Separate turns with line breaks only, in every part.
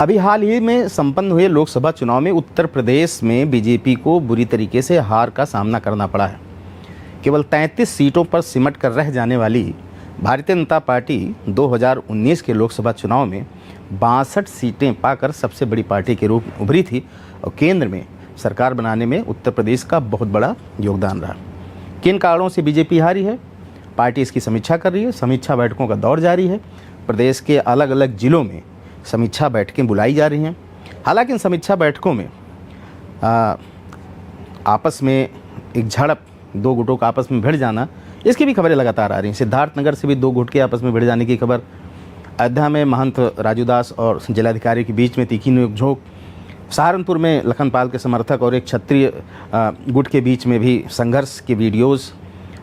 अभी हाल ही में संपन्न हुए लोकसभा चुनाव में उत्तर प्रदेश में बीजेपी को बुरी तरीके से हार का सामना करना पड़ा है। केवल 33 सीटों पर सिमट कर रह जाने वाली भारतीय जनता पार्टी 2019 के लोकसभा चुनाव में 62 सीटें पाकर सबसे बड़ी पार्टी के रूप में उभरी थी और केंद्र में सरकार बनाने में उत्तर प्रदेश का बहुत बड़ा योगदान रहा। किन कारणों से बीजेपी हारी है, पार्टी इसकी समीक्षा कर रही है। समीक्षा बैठकों का दौर जारी है। प्रदेश के अलग अलग जिलों में समीक्षा बैठकें बुलाई जा रही हैं। हालांकि इन समीक्षा बैठकों में आपस में एक झड़प, दो गुटों का आपस में भिड़ जाना, इसकी भी खबरें लगातार आ रही हैं। सिद्धार्थनगर से भी दो गुट के आपस में भिड़ जाने की खबर, अयोध्या में महंत राजूदास और जिलाधिकारी के बीच में तीखी नोकझोंक, सहारनपुर में लखनपाल के समर्थक और एक क्षत्रिय गुट के बीच में भी संघर्ष की वीडियोज़,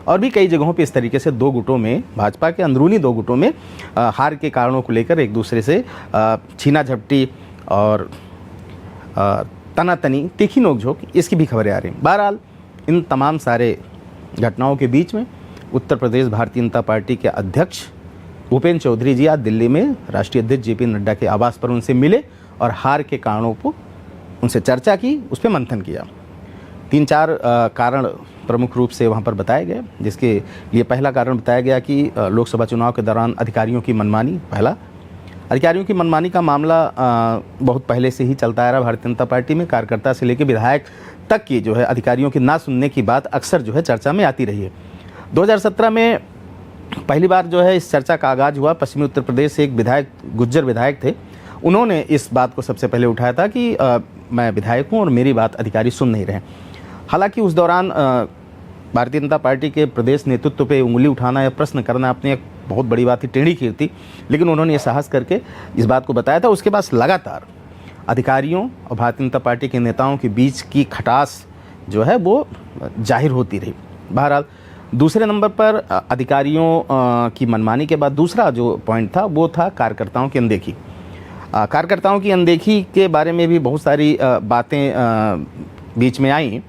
और भी कई जगहों पे इस तरीके से दो गुटों में, भाजपा के अंदरूनी दो गुटों में हार के कारणों को लेकर एक दूसरे से छीना झपटी और तनातनी, तीखी नोकझोंक, इसकी भी खबरें आ रही हैं। बहरहाल इन तमाम सारे घटनाओं के बीच में उत्तर प्रदेश भारतीय जनता पार्टी के अध्यक्ष भूपेंद्र चौधरी जी आज दिल्ली में राष्ट्रीय अध्यक्ष जेपी नड्डा के आवास पर उनसे मिले और हार के कारणों को उनसे चर्चा की, उस पर मंथन किया। 3-4 कारण प्रमुख रूप से वहाँ पर बताए गए, जिसके लिए पहला कारण बताया गया कि लोकसभा चुनाव के दौरान अधिकारियों की मनमानी। पहला, अधिकारियों की मनमानी का मामला बहुत पहले से ही चलता आ रहा भारतीय जनता पार्टी में। कार्यकर्ता से लेकर विधायक तक की जो है अधिकारियों की ना सुनने की बात अक्सर जो है चर्चा में आती रही है। 2017 में पहली बार जो है इस चर्चा का आगाज़ हुआ। पश्चिमी उत्तर प्रदेश से एक विधायक, गुज्जर विधायक थे, उन्होंने इस बात को सबसे पहले उठाया था कि मैं विधायक हूँ और मेरी बात अधिकारी सुन नहीं रहे। हालांकि उस दौरान भारतीय जनता पार्टी के प्रदेश नेतृत्व पे उंगली उठाना या प्रश्न करना अपनी एक बहुत बड़ी बात थी, टेढ़ी कीर्ति, लेकिन उन्होंने ये साहस करके इस बात को बताया था। उसके बाद लगातार अधिकारियों और भारतीय जनता पार्टी के नेताओं के बीच की खटास जो है वो जाहिर होती रही। बहरहाल दूसरे नंबर पर अधिकारियों की मनमानी के बाद दूसरा जो पॉइंट था वो था कार्यकर्ताओं की अनदेखी। कार्यकर्ताओं की अनदेखी के बारे में भी बहुत सारी बातें बीच में आई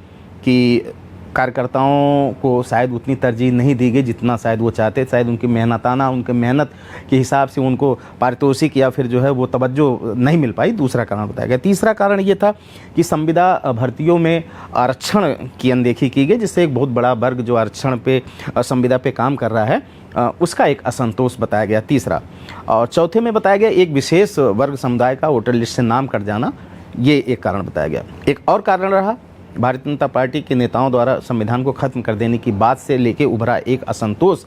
कि कार्यकर्ताओं को शायद उतनी तरजीह नहीं दी गई जितना शायद वो चाहते। शायद उनकी उनके मेहनत के हिसाब से उनको पारितोषिक या फिर जो है वो तवज्जो नहीं मिल पाई। दूसरा कारण बताया गया। तीसरा कारण ये था कि संविदा भर्तियों में आरक्षण की अनदेखी की गई, जिससे एक बहुत बड़ा वर्ग जो आरक्षण पे, संविदा पे काम कर रहा है, उसका एक असंतोष बताया गया, तीसरा। और चौथे में बताया गया एक विशेष वर्ग समुदाय का वोटर लिस्ट से नाम कट जाना, ये एक कारण बताया गया। एक और कारण रहा भारतीय जनता पार्टी के नेताओं द्वारा संविधान को खत्म कर देने की बात से लेके उभरा एक असंतोष,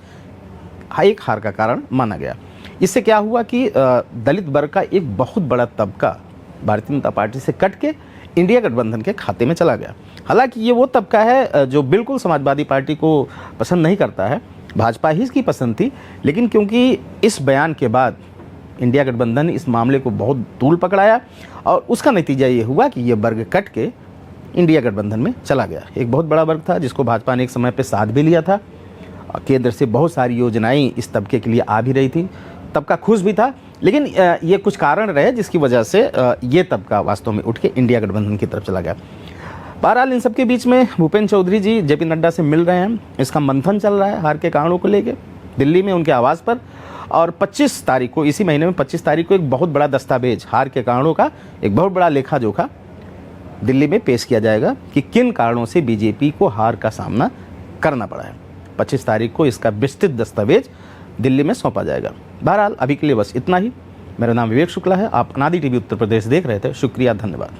एक हार का कारण माना गया। इससे क्या हुआ कि दलित वर्ग का एक बहुत बड़ा तबका भारतीय जनता पार्टी से कट के इंडिया गठबंधन के खाते में चला गया। हालांकि ये वो तबका है जो बिल्कुल समाजवादी पार्टी को पसंद नहीं करता है, भाजपा ही इसकी पसंद थी, लेकिन क्योंकि इस बयान के बाद इंडिया गठबंधन ने इस मामले को बहुत तूल पकड़ाया और उसका नतीजा ये हुआ कि ये वर्ग कट के इंडिया गठबंधन में चला गया। एक बहुत बड़ा वर्ग था जिसको भाजपा ने एक समय पे साथ भी लिया था। केंद्र से बहुत सारी योजनाएं इस तबके के लिए आ भी रही थी, तबका खुश भी था, लेकिन ये कुछ कारण रहे जिसकी वजह से ये तबका वास्तव में उठ के इंडिया गठबंधन की तरफ चला गया। बहरहाल इन सबके बीच में भूपेंद्र चौधरी जी जेपी नड्डा से मिल रहे हैं। इसका मंथन चल रहा है हार के कारणों को लेकर दिल्ली में उनके आवास पर, और 25 तारीख को, इसी महीने में 25 तारीख को एक बहुत बड़ा दस्तावेज, हार के कारणों का एक बहुत बड़ा लेखा जोखा दिल्ली में पेश किया जाएगा कि किन कारणों से बीजेपी को हार का सामना करना पड़ा है। 25 तारीख को इसका विस्तृत दस्तावेज दिल्ली में सौंपा जाएगा। बहरहाल अभी के लिए बस इतना ही। मेरा नाम विवेक शुक्ला है। आप अनादि टीवी उत्तर प्रदेश देख रहे थे। शुक्रिया, धन्यवाद।